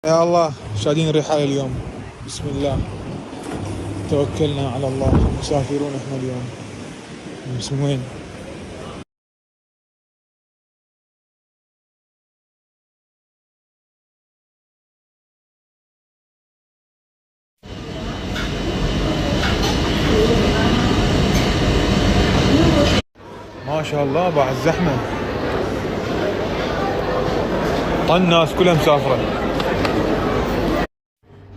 يا الله شادين الرحال اليوم. بسم الله توكلنا على الله. مسافرون احنا اليوم. بس من وين؟ ما شاء الله بعد زحمة. الناس كلها مسافرة.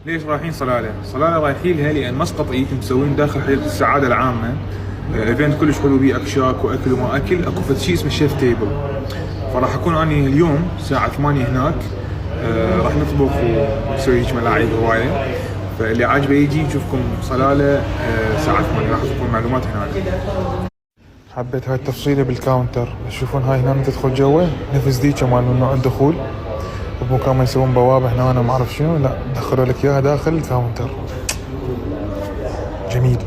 ليش رايحين صلالة؟ صلالة رايحين لها لأن مسقط ايتم مسوين داخل حديقة السعادة العامة. ايفنت كلش حلو بيه اكشاك واكل وما اكل. اكو فد شيء اسمه شيف تيبل. فراح اكون اني اليوم الساعة 8 هناك. راح نطبخ ونسوي هيك ملاعب هواية. فاللي عاجبه يجي يشوفكم صلالة الساعة 8 راح تكون معلومات هناك. حبيت هاي التفصيلة بالكاونتر. تشوفون هاي هنا من تدخل جوا نفس ذيك مال ممنوع الدخول. بمكان ما يسوون بوابة هنا أنا ما أعرف شنو، لا دخلوا لك إياها داخل الكاونتر. جميل.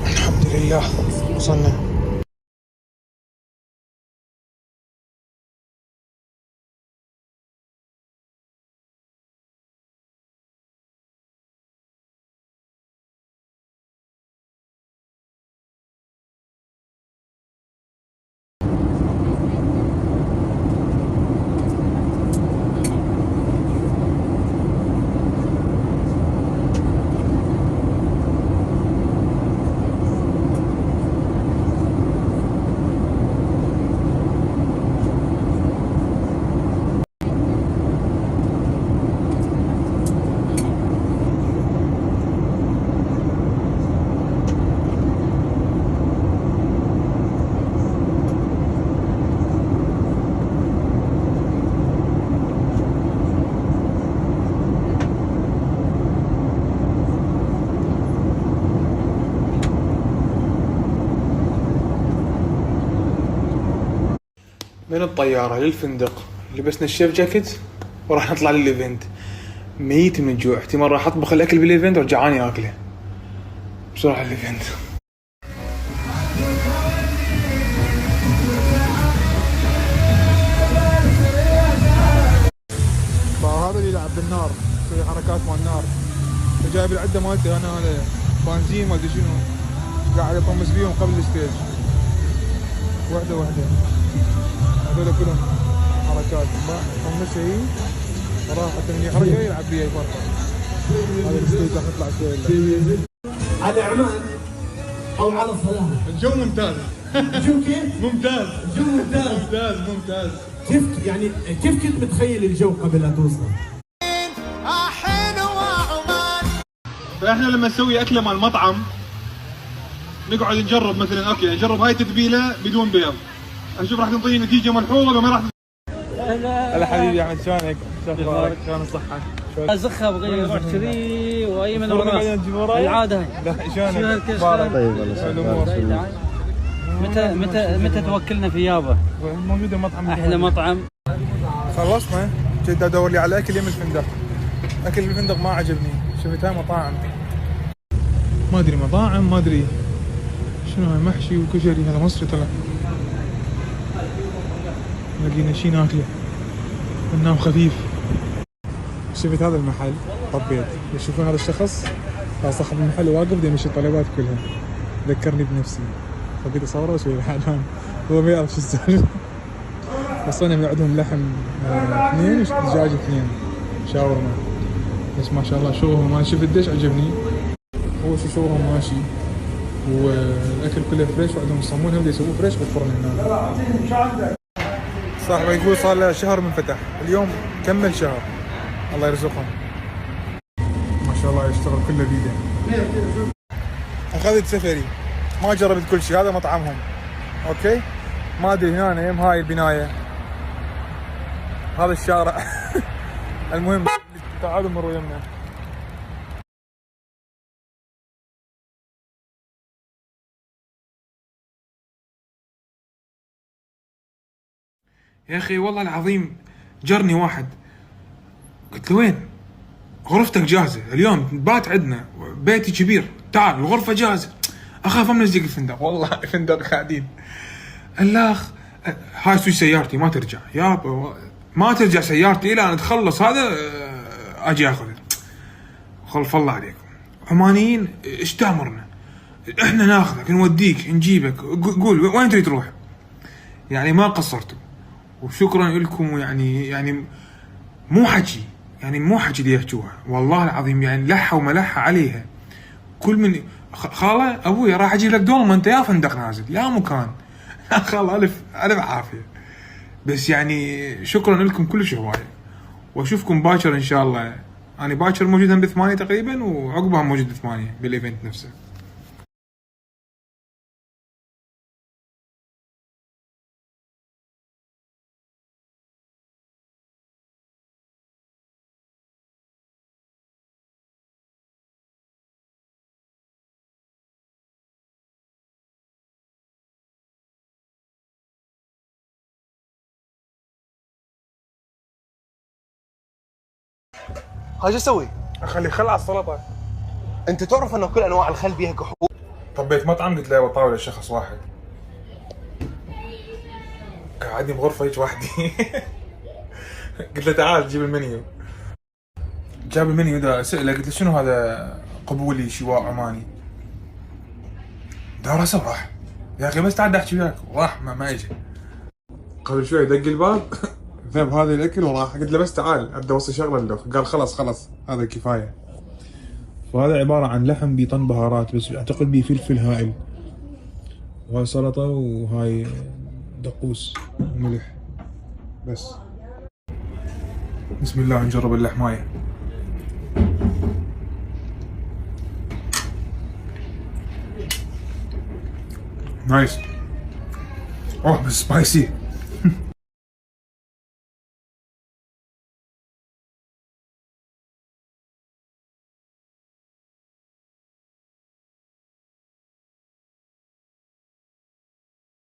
الحمد لله وصلنا. من الطيارة للفندق لبسنا الشيف جاكيت وراح نطلع للايفنت. ميت من الجوع. احتمال راح اطبخ الاكل بالايفنت ورجعاني اكله بسرعة الايفنت. فهذا اللي يلعب بالنار يسوي حركات مال النار. جايب العدة مالته انا هذا بنزين ما ادري شنو قاعد اطمس بيهم قبل الستيج وحدة وحدة. هذول كلهم حركات طمسها هي راحت من يحركها يلعب بيها يفرقع. هذا الستيج راح نطلع شوي على عمان او على صلاح. الجو ممتاز. الجو كيف؟ ممتاز. الجو ممتاز. ممتاز ممتاز. كيف كنت متخيل الجو قبل لا توصل؟ فاحنا لما نسوي اكله مال مطعم نقعد نجرب مثلا اوكي نجرب هاي تتبيله بدون بيض نشوف راح تنطيني نتيجه ملحوظه ولا ما راح. هلا حبيبي احمد شلونك؟ شو اخبارك؟ شلون الصحه؟ ازخها بغير كذي واي من العاده هاي. لا شلونك؟ اخبارك؟ طيب والله. متى توكلنا في يابا؟ موجوده مطعم احلى مطعم. خلصنا جيت ادور لي على اكل يم الفندق. اكل الفندق ما عجبني. شفت هاي مطاعم ما ادري مطاعم ما ادري شنو هاي محشي وكشري. هذا مصري طلع. لقينا شي ناكله ونام خفيف. شفت هذا المحل طبيت. يشوفون هذا الشخص هذا صاحب المحل واقف دا يمشي الطلبات كلها. ذكرني بنفسي فبيت اصوره واسوي اعلان. هو ما يعرف شو السالفه. وصلنا من عندهم لحم 2 ودجاج 2 شاورما. بس ما شاء الله شغلهم ما شفت قديش عجبني. هو شو شغلهم ماشي والاكل كله فريش وعندهم يصممونه ودا يسووه فريش بالفرن هنا. صاحبه يقول صار له شهر من فتح. اليوم كمل شهر. الله يرزقهم. ما شاء الله يشتغل كله بيده. اخذت سفري، ما جربت كل شيء. هذا مطعمهم، اوكي. ما ادري هنا يم هاي البنايه، هذا الشارع. المهم تعالوا مروا يمنا. يا اخي والله العظيم جرني واحد، قلت له وين؟ غرفتك جاهزه اليوم بات عندنا، بيتي كبير، تعال الغرفه جاهزه. اخاف امنزق الفندق، والله الفندق قاعدين. الاخ هاي سوي سيارتي ما ترجع يابا، ما ترجع سيارتي الى ان تخلص هذا اجي اخذها. خلف الله عليكم عمانيين، ايش تامرنا؟ احنا ناخذك نوديك نجيبك، قول وين تريد تروح. يعني ما قصرتوا، وشكرا لكم. يعني مو حكي، يعني مو حكي اللي يحكوها، والله العظيم يعني لحة وملحة عليها. كل من خاله ابوي راح اجيب لك دول، ما انت يا فندق نازل يا مكان. خاله الف عافيه. بس يعني شكرا لكم كلش هوايه، واشوفكم باكر ان شاء الله. انا باكر موجود هم ب8 تقريبا، وعقبها موجود ب8 بالايفنت نفسه. هاي شو اسوي؟ اخلي خل على السلطه. انت تعرف انه كل انواع الخل بيها كحول؟ طبيت مطعم، قلت له طاوله شخص واحد، قعدني بغرفه هيك وحدي. قلت له تعال جيب المنيو. جاب المنيو ده، سأله قلت له شنو هذا؟ قبولي شواء عماني. دار راسه وراح. يا اخي بس تعال احكي وياك، وراح ما اجى. قبل شوي دق الباب. ذهب هذا الاكل وراح. قلت له بس تعال ابدا اوصي شغله له. قال خلاص هذا كفايه. وهذا عباره عن لحم بيطن بهارات، بس اعتقد بيه فلفل هائل، وهاي سلطه، وهاي دقوس وملح بس. بسم الله نجرب اللحمايه. نايس. اوه بس سبايسي.